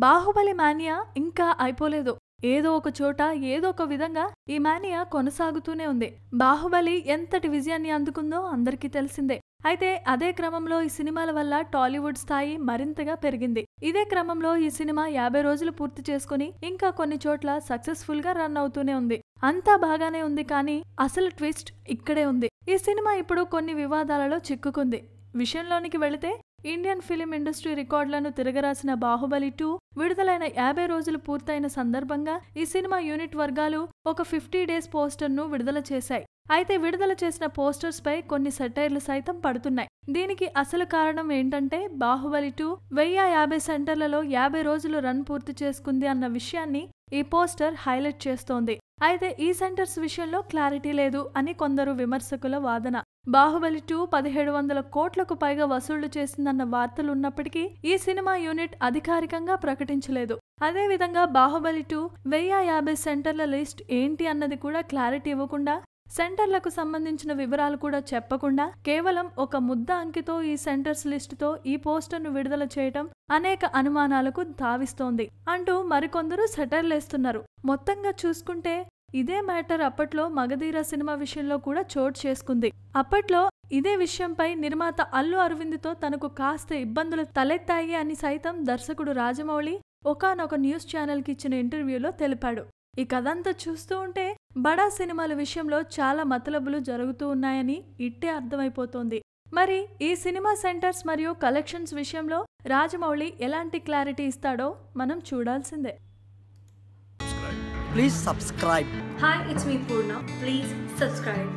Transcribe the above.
Baahubali mania ఇంకా అయిపోలేదు. ఏదో ఒక చోట ఏదో ఒక విధంగా ఈ మానియా కొనసాగుతూనే ఉంది. బాహుబలి ఎంతటి విజయాన్ని అందుకుందో అందరికీ తెలిసిందే. అయితే అదే క్రమంలో ఈ సినిమాల వల్ల టాలీవుడ్ స్థాయి మరింతగా పెరిగింది. ఇదే క్రమంలో ఈ సినిమా 50 రోజులు పూర్తి చేసుకుని ఇంకా కొన్ని చోట్ల సక్సెస్ఫుల్ గా రన్ అవుతూనే ఉంది. అంతా బాగానే ఉంది, కానీ అసలు ట్విస్ట్ ఇక్కడే ఉంది. ఈ సినిమా ఇప్పుడు కొన్ని వివాదాలలో చిక్కుకుంది. విషయంలోనికి వెళితే ఇండియన్ ఫిలిం ఇండస్ట్రీ రికార్డులను తిరగరాసిన బాహుబలి 2 విడుదలైన 50 రోజులు పూర్తయిన సందర్భంగా ఈ సినిమా యూనిట్ వర్గాలు ఒక 50 డేస్ పోస్టర్ను విడుదల చేశాయి. అయితే విడుదల చేసిన పోస్టర్స్ పై కొన్ని సెటైర్లు సైతం పడుతున్నాయి. దీనికి అసలు కారణం ఏంటంటే బాహుబలి 2 1050 సెంటర్లలో 50 రోజులు రన్ పూర్తి చేసుకుంది అన్న విషయాన్ని ఈ పోస్టర్ హైలైట్ చేస్తోంది. అయితే ఈ సెంటర్స్ విషయంలో క్లారిటీ లేదు అని కొందరు విమర్శకుల వాదన. బాహుబలి 2 1700 కోట్లకు పైగా వసూళ్లు చేసిందన్న వార్తలున్నప్పటికీ ఈ సినిమా యూనిట్ అధికారికంగా ప్రకటించలేదు. అదేవిధంగా బాహుబలి 2 1050 సెంటర్ల లిస్ట్ ఏంటి అన్నది కూడా క్లారిటీ ఇవ్వకుండా, సెంటర్లకు సంబంధించిన వివరాలు కూడా చెప్పకుండా కేవలం ఒక ముద్ద అంకితో ఈ సెంటర్స్ లిస్టుతో ఈ పోస్టర్ను విడుదల చేయటం అనేక అనుమానాలకు తావిస్తోంది అంటూ మరికొందరు సెటైర్లేస్తున్నారు. మొత్తంగా చూసుకుంటే ఇదే మ్యాటర్ అప్పట్లో మగధీర సినిమా విషయంలో కూడా చోటు చేసుకుంది. అప్పట్లో ఇదే విషయంపై నిర్మాత అల్లు అరవింద్తో తనకు కాస్త ఇబ్బందులు తలెత్తాయి అని సైతం దర్శకుడు రాజమౌళి ఒకానొక న్యూస్ ఛానల్కి ఇచ్చిన ఇంటర్వ్యూలో తెలిపాడు. ఈ కథంతా చూస్తూ ఉంటే బడా సినిమాల విషయంలో చాలా మతలబులు జరుగుతూ ఉన్నాయని ఇట్టే అర్థమైపోతోంది. మరి ఈ సినిమా సెంటర్స్ మరియు కలెక్షన్స్ విషయంలో రాజమౌళి ఎలాంటి క్లారిటీ ఇస్తాడో మనం చూడాల్సిందే. Please subscribe. Hi, it's me Purna. Please subscribe.